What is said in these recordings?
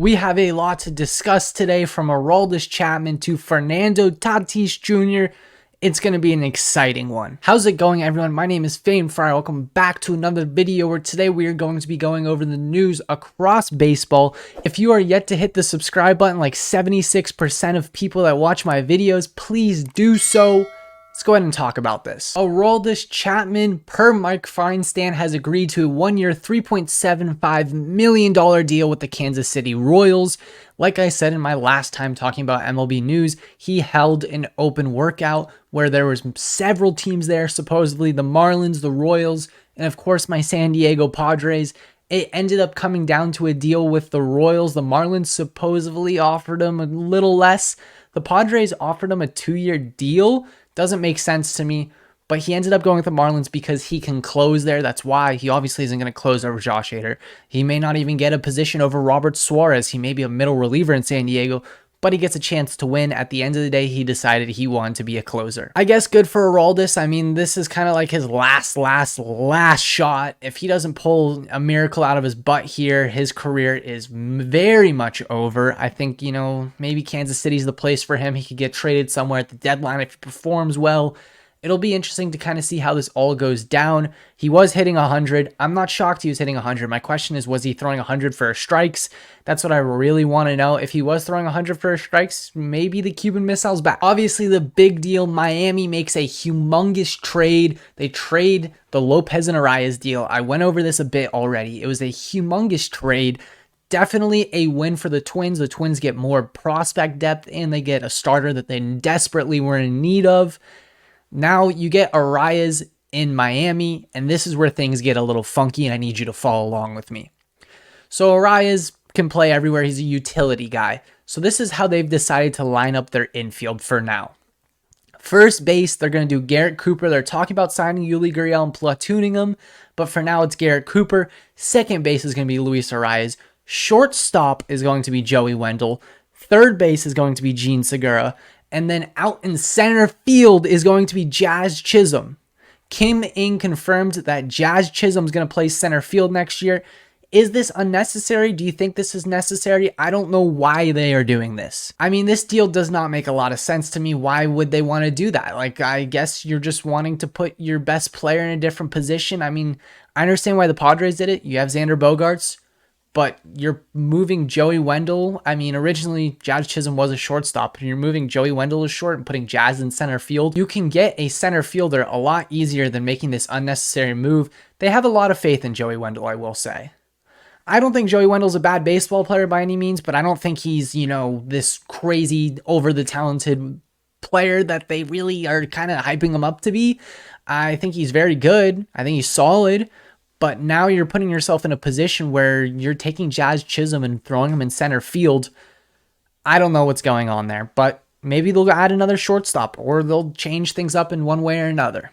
We have a lot to discuss today, from Chapman to Fernando Tatis Jr. It's going to be an exciting one. How's it going, everyone? My name is FamedFriar. Welcome back to another video where today we are going to be going over the news across baseball. If you are yet to hit the subscribe button like 76% of people that watch my videos, please do so. Let's go ahead and talk about this. Chapman, per Mike Feinsand, has agreed to a one-year $3.75 million deal with the Kansas City Royals. Like I said in my last time talking about MLB news, he held an open workout where there was several teams there, supposedly the Marlins, the Royals, and of course my San Diego Padres. It ended up coming down to a deal with the Royals. The Marlins supposedly offered him a little less. The Padres offered him a 2-year deal. Doesn't make sense to me, but he ended up going with the Marlins because he can close there. That's why. He obviously isn't going to close over Josh Hader. He may not even get a position over Robert Suarez. He may be a middle reliever in San Diego, but he gets a chance to win. At the end of the day, he decided he wanted to be a closer. I guess good for Aroldis. I mean, this is kind of like his last shot. If he doesn't pull a miracle out of his butt here, his career is very much over. I think, maybe Kansas City's the place for him. He could get traded somewhere at the deadline if he performs well. It'll be interesting to kind of see how this all goes down. He was hitting 100. I'm not shocked he was hitting 100. My question is, was he throwing 100 for strikes? That's what I really want to know. If he was throwing 100 for strikes, maybe the Cuban missile's back. Obviously, the big deal, Miami makes a humongous trade. They trade the Lopez and Arias deal. I went over this a bit already. It was a humongous trade. Definitely a win for the Twins. The Twins get more prospect depth, and they get a starter that they desperately were in need of. Now you get Arias in Miami, and this is where things get a little funky, and I need you to follow along with me. So Arias can play everywhere. He's a utility guy. So this is how they've decided to line up their infield for now. First base, they're going to do Garrett Cooper. They're talking about signing Yuli Gurriel and platooning him, but for now it's Garrett Cooper. Second base is going to be Luis Arias. Shortstop is going to be Joey Wendell. Third base is going to be Jean Segura. And then out in center field is going to be Jazz Chisholm. Kim Ng confirmed that Jazz Chisholm is going to play center field next year. Is this unnecessary? Do you think this is necessary? I don't know why they are doing this. I mean, this deal does not make a lot of sense to me. Why would they want to do that? Like, I guess you're just wanting to put your best player in a different position. I mean, I understand why the Padres did it. You have Xander Bogaerts, but you're moving Joey Wendell. I mean, originally Jazz Chisholm was a shortstop, and you're moving Joey Wendell to short and putting Jazz in center field. You can get a center fielder a lot easier than making this unnecessary move. They have a lot of faith in Joey Wendell, I will say. I don't think Joey Wendell's a bad baseball player by any means, but I don't think he's, this crazy over-the-talented player that they really are kind of hyping him up to be. I think he's very good. I think he's solid. But now you're putting yourself in a position where you're taking Jazz Chisholm and throwing him in center field. I don't know what's going on there, but maybe they'll add another shortstop or they'll change things up in one way or another.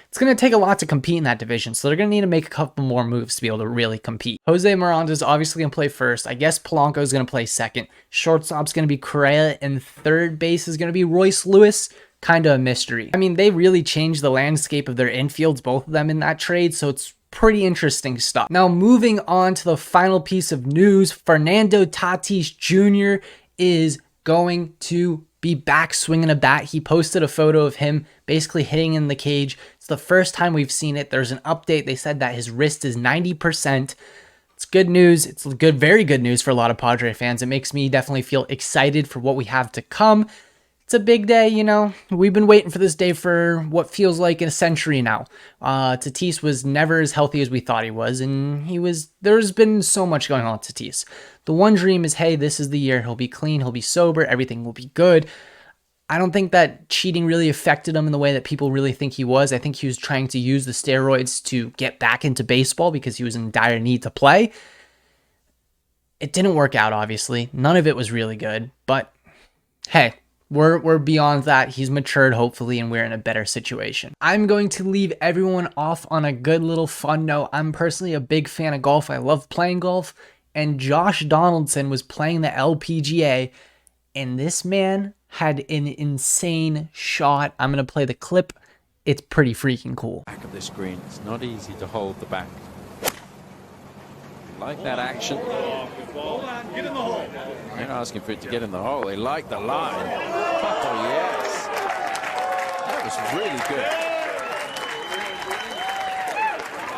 It's going to take a lot to compete in that division, so they're going to need to make a couple more moves to be able to really compete. Jose Miranda is obviously going to play first. I guess Polanco is going to play second. Shortstop's going to be Correa, and third base is going to be Royce Lewis. Kind of a mystery. I mean, they really changed the landscape of their infields, both of them in that trade, so it's pretty interesting stuff. Now, moving on to the final piece of news, Fernando Tatis Jr. is going to be back swinging a bat. He posted a photo of him basically hitting in the cage. It's the first time we've seen it. There's an update. They said that his wrist is 90%. It's good news. It's good, very good news for a lot of Padre fans. It makes me definitely feel excited for what we have to come. It's a big day, We've been waiting for this day for what feels like a century now. Tatis was never as healthy as we thought he was, and there's been so much going on with Tatis. The one dream is, hey, this is the year. He'll be clean, he'll be sober, everything will be good. I don't think that cheating really affected him in the way that people really think he was. I think he was trying to use the steroids to get back into baseball because he was in dire need to play. It didn't work out, obviously. None of it was really good, but hey, We're beyond that. He's matured, hopefully, and we're in a better situation. I'm going to leave everyone off on a good little fun note. I'm personally a big fan of golf. I love playing golf. And Josh Donaldson was playing the LPGA, and this man had an insane shot. I'm going to play the clip. It's pretty freaking cool. Back of the screen. It's not easy to hold the back. Like that action. Hold on, get in the hole. They're asking for it to get in the hole. They like the line. Oh, yes. That was really good.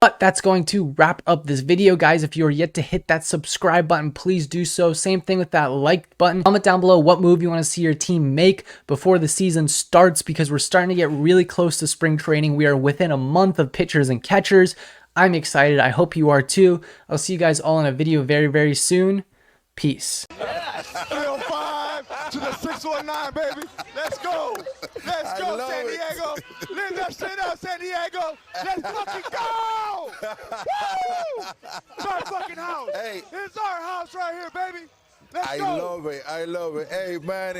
But that's going to wrap up this video, guys. If you are yet to hit that subscribe button, please do so. Same thing with that like button. Comment down below what move you want to see your team make before the season starts, because we're starting to get really close to spring training. We are within a month of pitchers and catchers. I'm excited. I hope you are too. I'll see you guys all in a video very, very soon. Peace. 305 to the 619, baby. Let's go. Let's go, San Diego. Live that shit up, San Diego. Let's fucking go. Woo! It's our fucking house. Hey. It's our house right here, baby. Let's go. I love it. I love it. Hey, Manny.